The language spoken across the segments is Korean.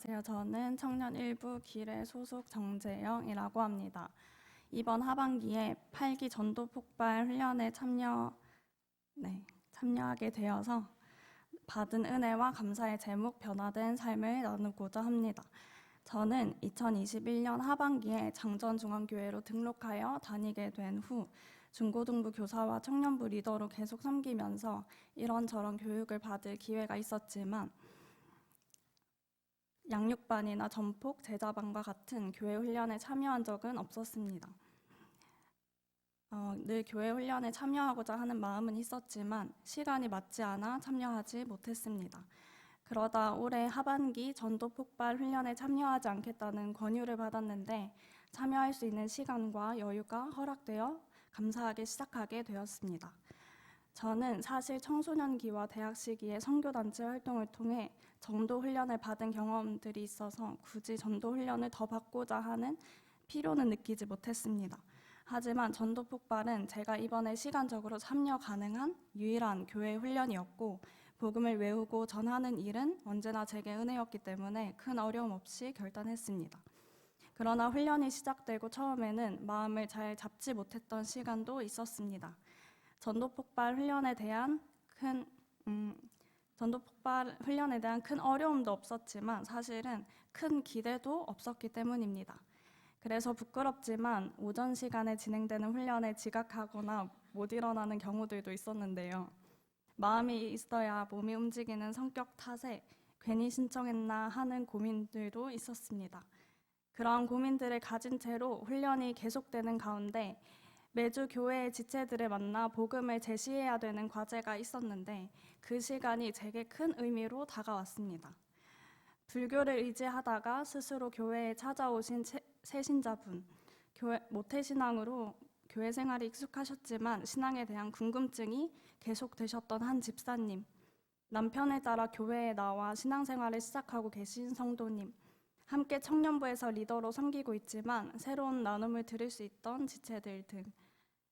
안녕하세요. 저는 청년 일부 길의 소속 정재영이라고 합니다. 이번 하반기에 8기 전도 폭발 훈련에 참여하게 되어서 받은 은혜와 감사의 제목 변화된 삶을 나누고자 합니다. 저는 2021년 하반기에 장전중앙교회로 등록하여 다니게 된 후 중고등부 교사와 청년부 리더로 계속 섬기면서 이런저런 교육을 받을 기회가 있었지만 양육반이나 전폭, 제자반과 같은 교회 훈련에 참여한 적은 없었습니다. 늘 교회 훈련에 참여하고자 하는 마음은 있었지만 시간이 맞지 않아 참여하지 못했습니다. 그러다 올해 하반기 전도 폭발 훈련에 참여하지 않겠다는 권유를 받았는데 참여할 수 있는 시간과 여유가 허락되어 감사하게 시작하게 되었습니다. 저는 사실 청소년기와 대학 시기에 선교단체 활동을 통해 전도 훈련을 받은 경험들이 있어서 굳이 전도 훈련을 더 받고자 하는 필요는 느끼지 못했습니다. 하지만 전도 폭발은 제가 이번에 시간적으로 참여 가능한 유일한 교회 훈련이었고 복음을 외우고 전하는 일은 언제나 제게 은혜였기 때문에 큰 어려움 없이 결단했습니다. 그러나 훈련이 시작되고 처음에는 마음을 잘 잡지 못했던 시간도 있었습니다. 전도 폭발 훈련에 대한 큰 어려움도 없었지만 사실은 큰 기대도 없었기 때문입니다. 그래서 부끄럽지만 오전 시간에 진행되는 훈련에 지각하거나 못 일어나는 경우들도 있었는데요. 마음이 있어야 몸이 움직이는 성격 탓에 괜히 신청했나 하는 고민들도 있었습니다. 그러한 고민들을 가진 채로 훈련이 계속되는 가운데 매주 교회의 지체들을 만나 복음을 제시해야 되는 과제가 있었는데 그 시간이 제게 큰 의미로 다가왔습니다. 불교를 의지하다가 스스로 교회에 찾아오신 새신자분, 모태신앙으로 교회 생활이 익숙하셨지만 신앙에 대한 궁금증이 계속되셨던 한 집사님, 남편에 따라 교회에 나와 신앙생활을 시작하고 계신 성도님, 함께 청년부에서 리더로 섬기고 있지만 새로운 나눔을 들을 수 있던 지체들 등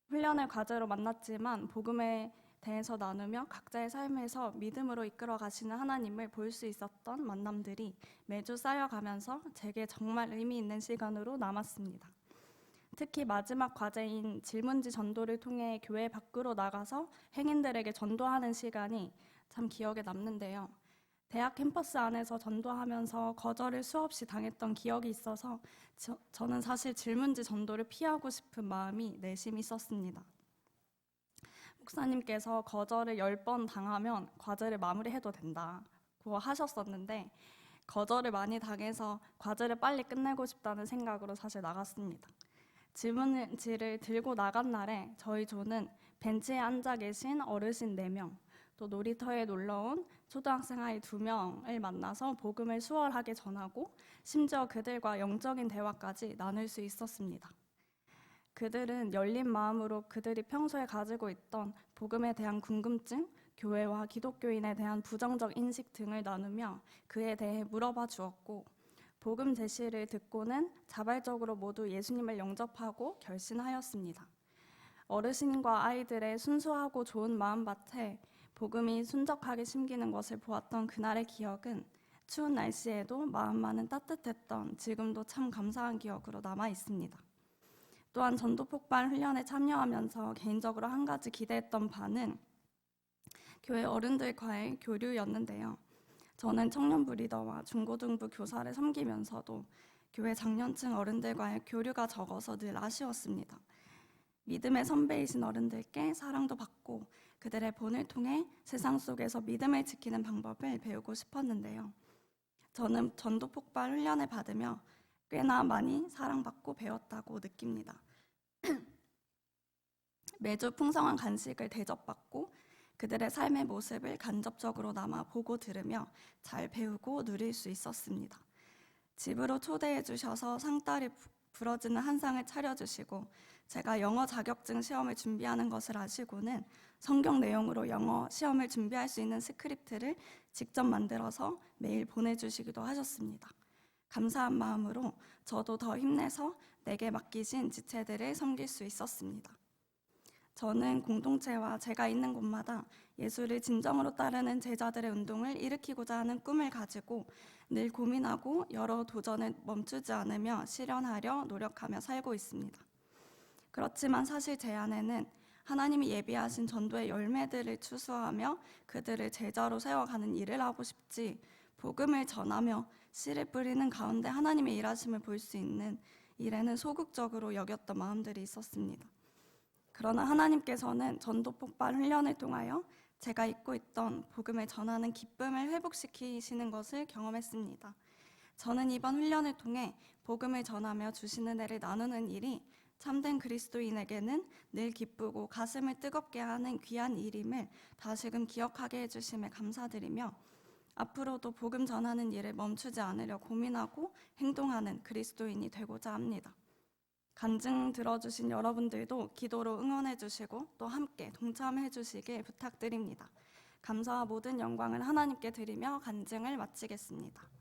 훈련을 과제로 만났지만 복음에 대해서 나누며 각자의 삶에서 믿음으로 이끌어 가시는 하나님을 볼 수 있었던 만남들이 매주 쌓여가면서 제게 정말 의미 있는 시간으로 남았습니다. 특히 마지막 과제인 질문지 전도를 통해 교회 밖으로 나가서 행인들에게 전도하는 시간이 참 기억에 남는데요. 대학 캠퍼스 안에서 전도하면서 거절을 수없이 당했던 기억이 있어서 저는 사실 질문지 전도를 피하고 싶은 마음이 내심 있었습니다. 목사님께서 거절을 10번 당하면 과제를 마무리해도 된다고 하셨었는데 거절을 많이 당해서 과제를 빨리 끝내고 싶다는 생각으로 사실 나갔습니다. 질문지를 들고 나간 날에 저희 조는 벤치에 앉아 계신 어르신 4명, 또 놀이터에 놀러온 초등학생 아이 2명을 만나서 복음을 수월하게 전하고 심지어 그들과 영적인 대화까지 나눌 수 있었습니다. 그들은 열린 마음으로 그들이 평소에 가지고 있던 복음에 대한 궁금증, 교회와 기독교인에 대한 부정적 인식 등을 나누며 그에 대해 물어봐 주었고 복음 제시를 듣고는 자발적으로 모두 예수님을 영접하고 결신하였습니다. 어르신과 아이들의 순수하고 좋은 마음밭에 복음이 순적하게 심기는 것을 보았던 그날의 기억은 추운 날씨에도 마음만은 따뜻했던 지금도 참 감사한 기억으로 남아 있습니다. 또한 전도 폭발 훈련에 참여하면서 개인적으로 한 가지 기대했던 바는 교회 어른들과의 교류였는데요. 저는 청년부 리더와 중고등부 교사를 섬기면서도 교회 장년층 어른들과의 교류가 적어서 늘 아쉬웠습니다. 믿음의 선배이신 어른들께 사랑도 받고 그들의 본을 통해 세상 속에서 믿음을 지키는 방법을 배우고 싶었는데요. 저는 전도 폭발 훈련을 받으며 꽤나 많이 사랑받고 배웠다고 느낍니다. 매주 풍성한 간식을 대접받고 그들의 삶의 모습을 간접적으로 남아 보고 들으며 잘 배우고 누릴 수 있었습니다. 집으로 초대해 주셔서 상다리 부러지는 한 상을 차려주시고 제가 영어 자격증 시험을 준비하는 것을 아시고는 성경 내용으로 영어 시험을 준비할 수 있는 스크립트를 직접 만들어서 매일 보내주시기도 하셨습니다. 감사한 마음으로 저도 더 힘내서 내게 맡기신 지체들을 섬길 수 있었습니다. 저는 공동체와 제가 있는 곳마다 예수를 진정으로 따르는 제자들의 운동을 일으키고자 하는 꿈을 가지고 늘 고민하고 여러 도전을 멈추지 않으며 실현하려 노력하며 살고 있습니다. 그렇지만 사실 제 안에는 하나님이 예비하신 전도의 열매들을 추수하며 그들을 제자로 세워가는 일을 하고 싶지, 복음을 전하며 씨를 뿌리는 가운데 하나님의 일하심을 볼 수 있는 일에는 소극적으로 여겼던 마음들이 있었습니다. 그러나 하나님께서는 전도 폭발 훈련을 통하여 제가 잊고 있던 복음을 전하는 기쁨을 회복시키시는 것을 경험했습니다. 저는 이번 훈련을 통해 복음을 전하며 주시는 애를 나누는 일이 참된 그리스도인에게는 늘 기쁘고 가슴을 뜨겁게 하는 귀한 일임을 다시금 기억하게 해주심에 감사드리며 앞으로도 복음 전하는 일을 멈추지 않으려 고민하고 행동하는 그리스도인이 되고자 합니다. 간증 들어주신 여러분들도 기도로 응원해 주시고 또 함께 동참해 주시길 부탁드립니다. 감사와 모든 영광을 하나님께 드리며 간증을 마치겠습니다.